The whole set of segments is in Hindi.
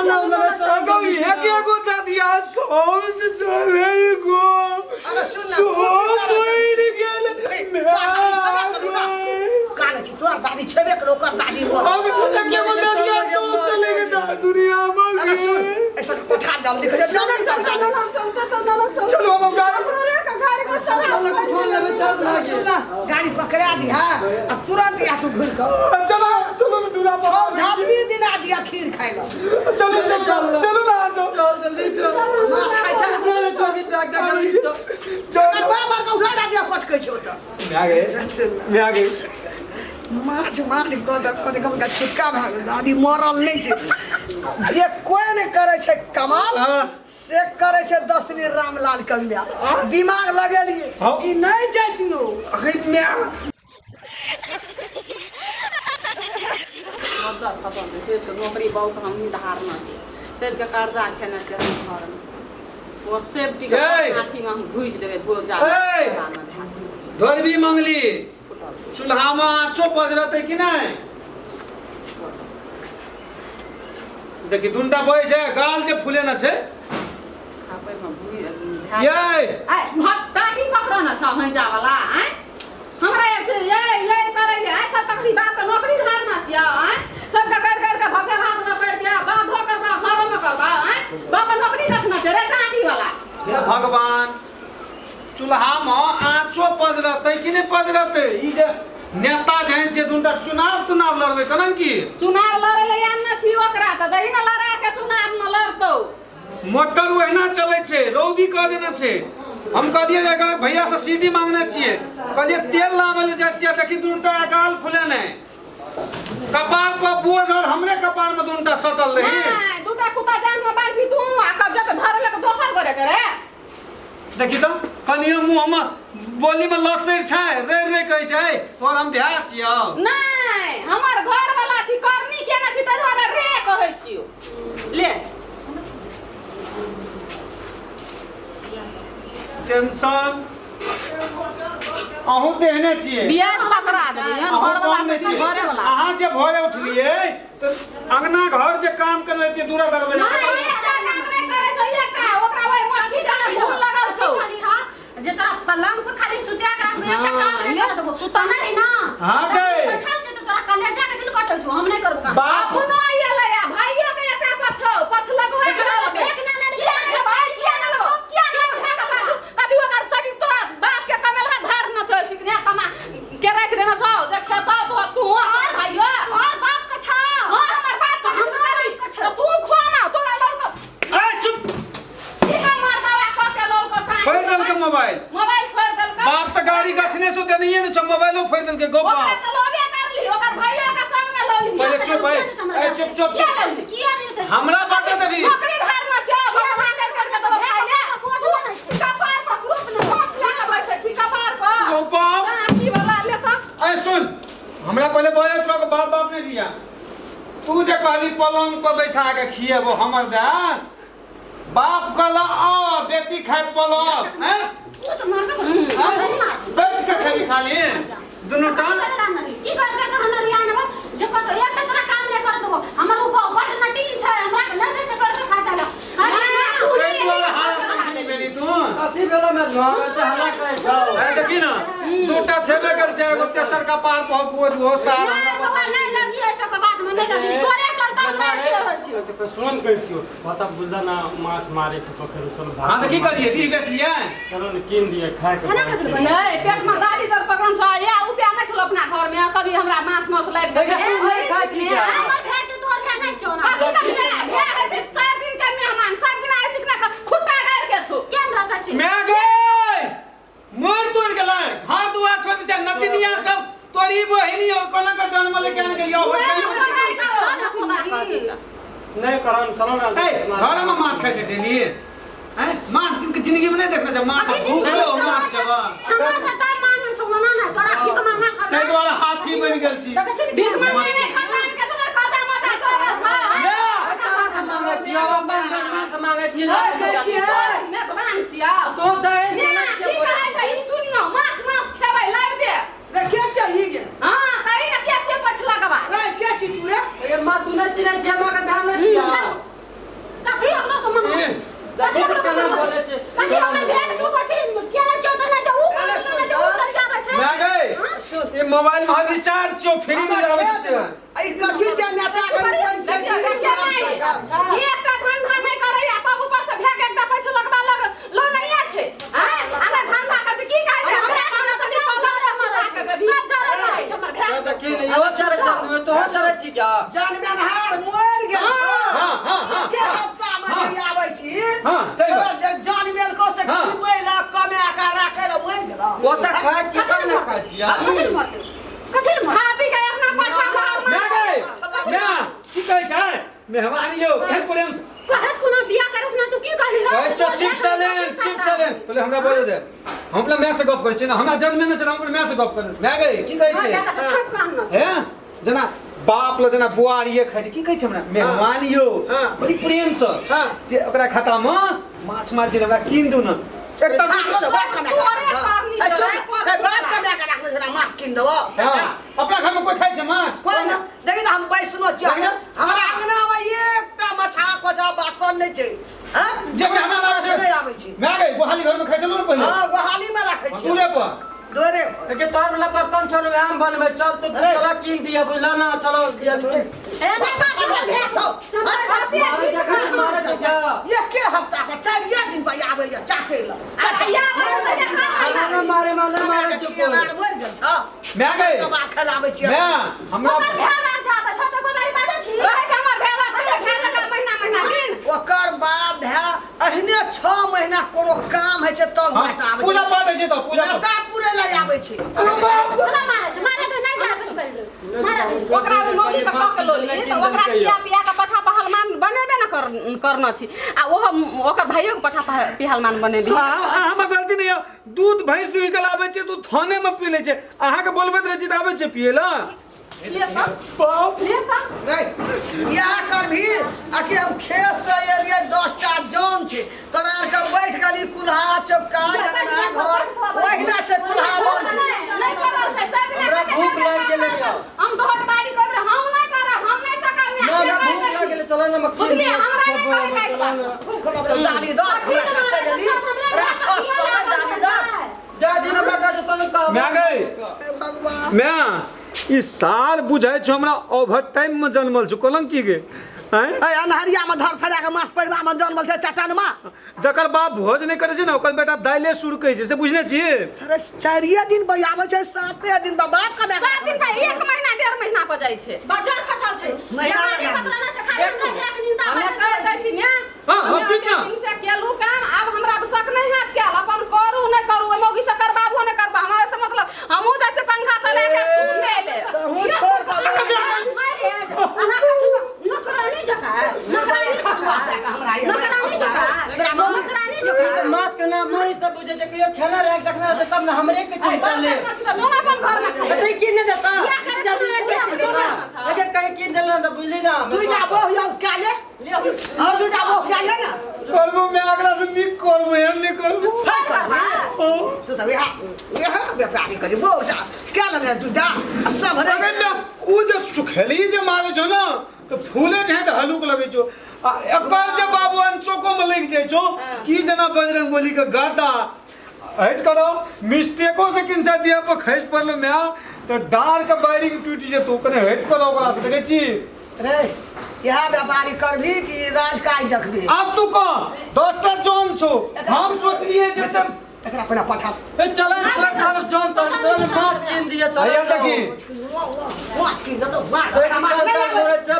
ये क्या को दिया सॉस चले गो अरे सुन ना काने छी तोर दादी छेबे करो कर दादी मोर अब क्या को दिया सॉस चले गए दुनिया में अरे सुन ऐसा कोठा जल्दी कर जल्दी चलो अब गाड़ी पकड़ा दी हां अब तुरंत या तू घुर कर चलो चलो दूल्हा झापी दिन आ दिया खीर खाएगा चलो चलो ना आ जाओ चल जल्दी चल माछ खाइ छ मेरे को भी बैग दे जल्दी चल चल बाबा का उठा दिया पटकै छ त मैं आ गई माछ कदे कम का छुटका भाग दादी मरल नहीं छै जे कोई नहीं करे छै कमाल से करे छै 10 दिन रामलाल कबिया दिमाग लगेलिए कि नहीं जैतियो मैं नौकरी बहुत हम धारना सेब के कर्जा खेना चाहिए घर में वो सेब की काठी में हम घुस देबे भो जा धोरबी मंगली चूल्हा में आँचो पजरते कि नहीं देखी दुंटा बोए छे गाल जे फूले न छे ये ए काठी पकड़ो न छ हैजा वाला हैं हमरा ये करे ले सब तकरी बाप के नौकरी धारना छिया हैं सब का कर के भगवान हाथ में कर के बांध हो कर घर में करबा हैं बाप नौकरी रखना छै रे काठी वाला हे भगवान चूल्हा में आँचो पजरते कि नहीं पजरते ई जे नेता जहन जे दुंटा चुनाव लड़बे कनन की चुनाव लड़े ले आना छी ओकरा त दही न लड़ा के चुनाव न लड़तो मोटर वहिना चले छे रौदी कर देना छे हम कहलिए अगर भैया से सीडी मांगने छिए कहलिए तेल लावे ले जा छिए लेकिन दुंटा गाल फुले नहीं कपार पर बोझ और हमरे कपार में दुंटा सटल रही नहीं दुटा कुत्ता जान में बांध भी तू आ कब्जा धरे ले दोसर करे करे देखी तो कनिया मुंह में बोली में लसर छै रे कहै छै तोर हम ध्यान छियो नहीं हमर घर वाला छी करनी केना छी त धरे रे कहै छियो ले टेंशन अहू देहने छिए बियाह पकड़ा देलिए घर वाला से घरे वाला अहाँ जे भोरे उठलिए तो अंगना घर जे काम करले ते दूरा दरबे नहीं काम नहीं करे छै एकटा ओकरा ओइ मक्खी डाल फूल लगाउ छौ जे तोरा पलंग पे खाली सुतिया के रखबे एकटा काम नहीं कर देबो सुता नहीं ना हां गए बैठल छै त तोरा कलेजा के दिन कटै छौ हम नहीं करब काम बाप अपनो आइले या भाइयो के एकटा पछ लगबै के एक ना ना किया ना भाई किया ना उठा के बाजू कभी ओकर सटी तोरा बाप के कमेल है धार न छै सिकने कमा के राख देना छौ जे खेता तू और भाइयो और बाप का छा और हमर बाप का हम करी तू खो ना तोरा लड़को ए चुप की हमर बाबा खो के लड़को फोड़ दल के मोबाइल फोड़ दल का बाप त गाड़ी गछने सो देनिए न मोबाइलो फोड़ दल के गोपा ओकरा त लोबे कर ली ओकर भाइयो के संग में लो ली पहले चुप भाई ए चुप किया नहीं हमरा बात देबी नौकरी धारना छै भगवान कर के सब खाइले कपार पर ग्रुप न हाथ लगा बैठे छी कपार पर गोपा की वाला ले त ए सुन हमरा पहले बोले तो बाप ने दिया तू जे कहली पलंग पर बैठा के खिएबो हमर दान बाप कहला आ बेटी खाए पलंग हैं वो तो मार के नहीं मार बैठ के खाली खाली दोनों टांग की कर के हमरा रियान बा जे कत एकटा तोरा काम नहीं कर देबो हमर ऊपर बट नटी छै हमरा के नहीं दे छै कर के खाता ला अति बेला में घर ते हला कहै छौ ए देखी ना दूटा छेबे कर छै एगो तेसर का पार बहुत बोझ हो सार नहीं लगी ऐसा के बात में नहीं लगी तोरे चलता नहीं होय छै तो सुन कहै छियो पता बुझला ना माछ मारे से पोखर चल भाग हां तो की करिए दी गछलिए चलो न कीन दिए खाए के खाना खातिर नहीं पेट में दादी दर पकड़न छ या उपिया नहीं छल अपना घर में कभी हमरा माछ मौस लाग गए हमर भेट तोर के नहीं छौ ना कभी कभी भेड़ है 4 दिन के मेहमान 7 दिन आइ सिकना खुट्टा गाड़ के छु केन रहता से मैं गए मोर तोड़ गेलै घर दुआर छोड़ के नटिनिया सब तोरी बहिनी और कोना का जन्म लेके आने गेलियो नहीं करन चलो ना ए घर में माछ खाइ छै डेली हैं माछ जिंदगी में नहीं देखना जब माछ भूख हो माछ जब हमरा से तार मान छौ ना ना तोरा भीख मांगा कर तै द्वारा हाथी बन गेल छी भीख मांगे नहीं खातान के सदर कदा मता छोरा छ मांगे छिया मांगे मांगे छिया मैं तो मांग छिया तो दे की कहै छै ई सुनियो माछ माछ खेबै लाग दे के चाहिए गे हां करी ना के पछला के बाद रे के छी तू रे ए मां तू न चिने छिया मगर ध्यान न छिया मोबाइल में रिचार्ज छो फ्री में आवे छै आई कथी जे नेता के पैसा ये एकटा धंधा नहीं करैया तब ऊपर से भेक एकटा पैसा लगबा लो नहीं छै हैं आना धंधा कर की कहै छै हमरा कहना तो सब जरा रहै छै हमर भेक तो के नहीं हो सर चंद तो हो सर छी क्या जानबे हार मोर गेल हां हां हां के हफ्ता में आबै छी हां सही बात जानबे को से खिबै ला कमे का राखे ला मोर गेल वो तो खा छी कब ना खा छी कथि खा पी के अपना पठा मार मैं गए मैं की कहै छै मेहमान यो खेल प्रेम कहत खुना बियाह करत ना तू की कहली रे कहै चिप चले पहले हमरा बोले दे हम पहले मैं से गप करै छी ना हमरा जन्म में न छै हम पहले मैं से गप कर मैं गए की कहै छै छक काम न छै हैं जना बाप ल जना बुआरिए खाइ छै की कहै छै हमरा मेहमान यो बड़ी प्रेम से जे ओकरा खाता में माछ मार छै हमरा कीन दू न एकटा बाप कमे का राखले छला माछ किन दो अपना घर में कोई खाइ छै माछ कोई ना देखि त हम बैसनो छी हमरा अंगना में एकटा मछा कोछा बासन नै छै हैं जब हमरा ना छै नहीं आबै छै मैं गए गोहाली घर में खाइ छलो न पहले हां गोहाली में राखै छी दूरे पर दोरे के तोर वाला बर्तन छोड़ हम बनबे चल तो तू चला कीन दिया बुला ना चलो दिया ए ना मारे क्या ये के हफ्ता के 4 दिन पे आबै या चाटे ल मारे चुप मोर गेल छ मैं गए कबा खलाबै छी मैं हमरा भेवा जाबे छ त गोबारी बाजे छी हमर भेवा खाए लगा महीना दिन ओकर बाप भै अहिने 6 महीना कोनो काम है छै तब घाटा आबै पूजा पाठ है छै तो पूजा लता पूरे ल आबै छै बोला मारे छ मारे तो नहीं जा सकबे मारे ओकरा लोली के पक लोली तो ओकरा खिया पिया के पठा पहलमान बनेबे न करना छी आ ओकर भाइयो के पठा पहलमान बनेबी हम गलती नहीं है दूध भैंस दुही के लाबै छै तू थाने में पी ले छै अहाँ के बोलबैत रह छी त आबै छै पिए ला बाप रे यह कर भी आकि हम खेत से एलिए 10 टा जन छै तोरा के बैठ गली कुल्हा चौका अंगना घर ओहिना छै कुल्हा बोल नहीं करल छै सब दिन भूख लग गेले हम बहुत बारी कर हम नहीं करब हम नहीं सकब ना भूख लग गेले चलो ना मक्खी खुदली हमरा नहीं करे काट पास भूख लग दाली दो चली राक्षस तो दाली दो जा दिन बेटा जो तने का मैं गए भगवान मैं ई साल बुझाइ छ हमरा ओवर टाइम में जन्मल छ कलंकी गे हैं ए अनहरिया में धर फजा के मास परिवार में जन्मल छै चट्टान में जकर बाप भोज नहीं करे छै ना ओकर बेटा दाइले शुरू कहै छै से बुझने छी अरे 4 दिन बजाबै छै 7 दिन बाप का 7 दिन का 1 महीना 1.5 महीना पर जाय छै बाजार खसल छै महीना ये पकड़ा ना छै खाए एक निंदा हमे कह दै छी ने हां हम कितना दिन से केलू काम अब हमरा शक नहीं हाथ के अपन करू नहीं करू ए मौगी से करबाबो नहीं करबा हमरा से मतलब हमहू जा छै पंखा चला के सुन दे ले हूं छोड़ दे मारे आना खाछु नौकरानी जका नौकरानी खसवा हमरा ये नौकरानी जका नौकरानी जका माछ के ना मोरी सब बुझे छै कहियो खाना रख देखना त तब ना हमरे के चिंता ले दोनों अपन घर में खाए बतै की नहीं देता अरे कहीं की देला त बुझली ना तू जाबो यो क्या ले और तू जाबो क्या ले ना करबो मैं अगला से निक करबो हम नहीं करबो तू तो यहाँ व्यापारी करी वो जा क्या लगे तू जा सब रे अगर ना उ जे सुखेली जे मारे छो ना तो फूले छै त हलुक लगे छो एकर जे बाबू अंचोको में लग जाय छो की जना बजरंग बोली के गाता हट करो मिस्टेको से किनसा दिया पर खैस पड़लो मैं तो डार के वायरिंग टूटी जे तो कने हट करो ओकरा से देखे छी रे यहाँ व्यापारी करभी कि राजकाज देखबी अब तू कह 10 टा जोन छो हम सोचलिए जे सब एकरा अपना पठा ए चलन छोड़ थारो जोन तो चलन माछ कीन दिया चल आया देखी माछ की दो माछ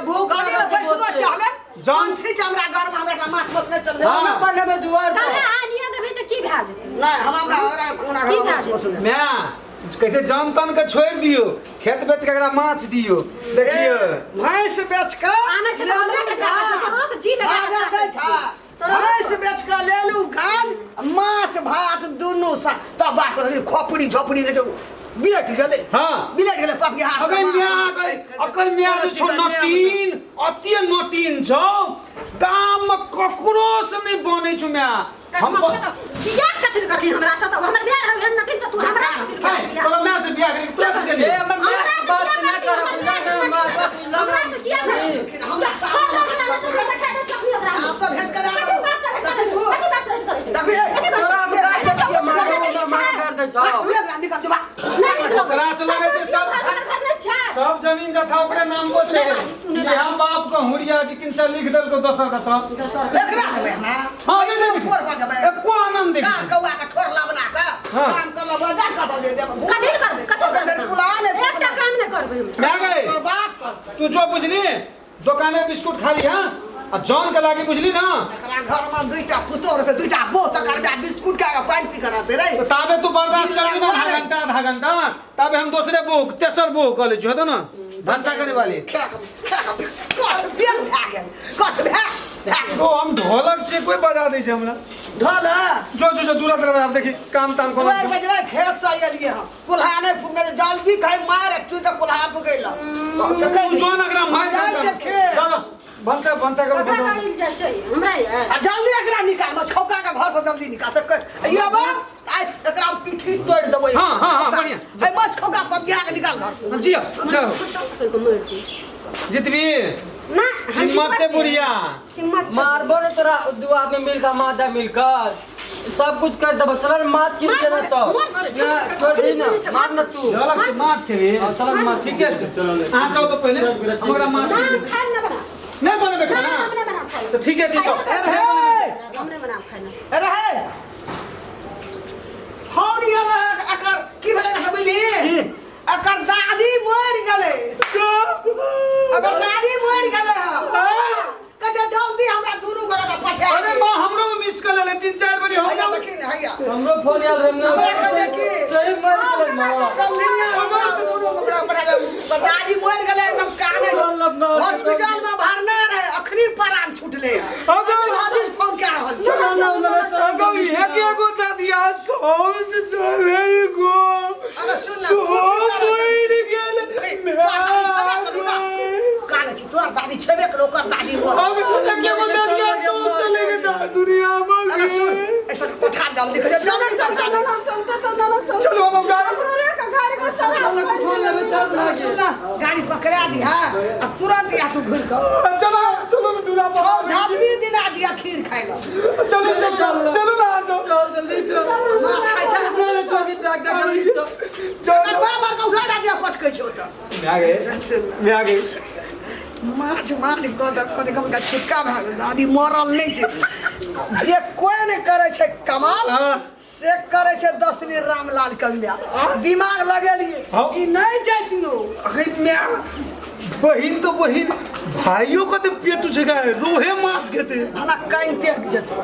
भूख लगा जान थी हमरा घर में हमरा माछ बस नहीं चल हम बने में दुआर पर ताले आनिए देबे त की भा जेतै नहीं हमरा कोना माछ बस मैं कैसे जान तान के छोड़ दियो खेत बेच के एकरा माछ दियो देखियो भैंस बेच के आना छै हमरा के भा छै ककरो के जी लगा बाजा दै छ भैंस बेच के लेलू गाज माछ भात दुनू सा तब बात खोपड़ी झोपड़ी के जो बिलट गेले हां बिलट गेले पापी हाथ अगर मियां अकल मियां जो छो नटीन अति नटीन छो दाम में ककरो से नहीं बने छो मियां हम बियाह कथि कथि हमरा से त हमर बियाह है न कि तू हमरा तो मैं से बियाह करी तोरा से ए करी हमर बात ना कर बुला ना मार बाप बुला हमरा से किया हमरा सब लोग ना तू बैठा दे सब लोग आप सब भेंट करे तोरा हम काट के मारो ना मार कर दे जाओ निकल जो बा ओकरा से लगे छै सब सब जमीन जथा ओकरे नाम को छे ये हम बाप को हुरिया जी किन से लिख देल को दोसर का तो एकरा देबे ना हां नहीं नहीं ठोर को देबे एको आनंद दे का कौआ का ठोर लावला का काम कर ला बजा का दे देबे कथी करबे कथी करबे कुला ने एकटा काम नहीं करबे हम मैं गए तोर बाप कर तू जो बुझली दुकाने बिस्कुट खा ली हां आ जॉन के लागे बुझली ना एकरा घर में दुईटा पुतोर के दुईटा बोत करबे बिस्कुट का पानी पी कराते रे तो ताबे तू बर्दाश्त करबी ना आधा घंटा तबे हम दूसरे बुक तेसर बुक कॉलेज हो ना धंसा करे वाली कट बियान भागे कट भाग तो हम ढोलक से कोई बजा दे छे हमरा ढोल जो दूरा तरफ आप देखी काम ताम को ओए बजवा खेत से आइलिए हम कुल्हा ने फुंगे जल्दी खाई मार चुई के कुल्हा पकैला तू जो ना एकरा मार जाई के खेत चलो भंसा करो हमरा का इज्जत चाहिए हमरा ये आ जल्दी एकरा निकाल छौका के घर से जल्दी निकाल सक ये बा आज एकरा पीठी तोड़ देबै हां बढ़िया ए मत छौका पगिया के निकाल घर जी जाओ को मार दी जितवी ना चिम्मट से बुढ़िया सिमट मारबो न तोरा दू आदमी मिलकर मादा मिलकर सब कुछ कर देबो चल मात किन के ना तो ना छोड़ दे ना मार ना तू ढोलक से माछ खेली चल मार ठीक है चलो आ जाओ तो पहले हमरा माछ खेली खाना ना बना नहीं बने खाना हमने बना खाना तो ठीक है जी जाओ हमने बना खाना अरे है हौनी अकर की भेलै सबली अकर दादी मर गेलै अगर दादी मर गेलै कते जल्दी हमरा दुनू गोरा के पठा अरे मां हमरो में मिस कर ले 3-4 बजे हैया हम देखी ने हैया हमरो फोन याद रहने हमरा कहे की सही मर गेलै ना सब दुनिया दुनू गोरा पठा दादी मर गेलै एकदम काने हॉस्पिटल में भरना रहे अखनी प्राण छूटले अगर हदीस फोन कर रहल छै ना ना अगर ये क्या को दादिया सौस चले गो अगर सुन ना सो मर गेल काने छी तोर दादी छेबे करो ओकर दादी मर अब क्या को दादिया सौस चले गए दुनिया में अगर सुन ऐसा पठा जल्दी कर जल्दी चल चलो हम गाड़ी सुन ना गाड़ी पकड़ा दी हां अब तुरंत या तू घुर कर चलो दूरा और झापी दिना दिया खीर खाइला चलो ना आ जाओ चल जल्दी चल माछ खाइ छ ना तो की बैग दे जल्दी चल जकर बाबा का उठा दिया पटकै छ त मैं आ गई माछ कदे कम का छुटका भाग दादी मरल नहीं छै जे कोई नहीं करे छै कमाल से करे छै 10वीं रामलाल कविया दिमाग लगेलिए ई नहीं जैतियो बहिन तो बहिन भाइयों का तो पेट जगह है रोहे माछ खेते भला काइन टेक जते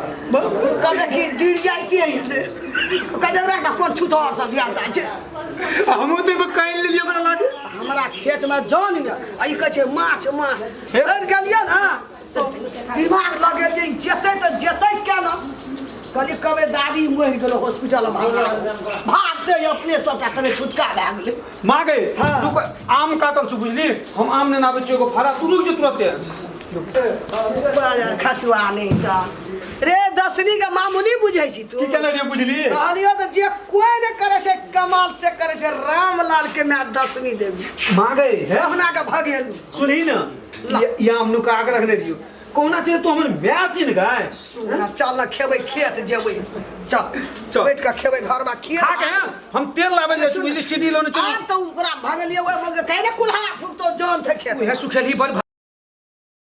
कदे की गिर जाती है ये कदे राटा कोन छुतोर से दिया दा छै हम तो काइन ले लियो बड़ा लागे हमरा खेत में जान है आ ई कहे छै माछ हेर गेलिए ना दिमाग लगेलिए जेते तो जेते केना कली कबे दादी मर गेलो हॉस्पिटल भाग दे अपने सबटा करे छुटका भए गेलै मां गए रुक आम काटल छु बुझली हम आम ने नाबे छियो को फरा तू रुक जे तुरंत बाजार खसवा नहीं था रे 10वीं का मामूली बुझै छी तू की केना रे बुझली कहलियो तो जे कोई ने करे से कमाल से करे से रामलाल के मैं 10वीं देबी मां गए अपना के भगेल सुनी ना या हम नुका के रखने रहियो कोना छै तो हमर मैच इन गाय ना चल ना खेबै खेत जेबै चल बैठ के खेबै घर में खेत खा के हम तेल लाबे ले बुझली सीडी लोने चली आब तो ओकरा भगलिए ओए मगे कहने कुल्हा फुक तो जान से खेत है सुखेली बड़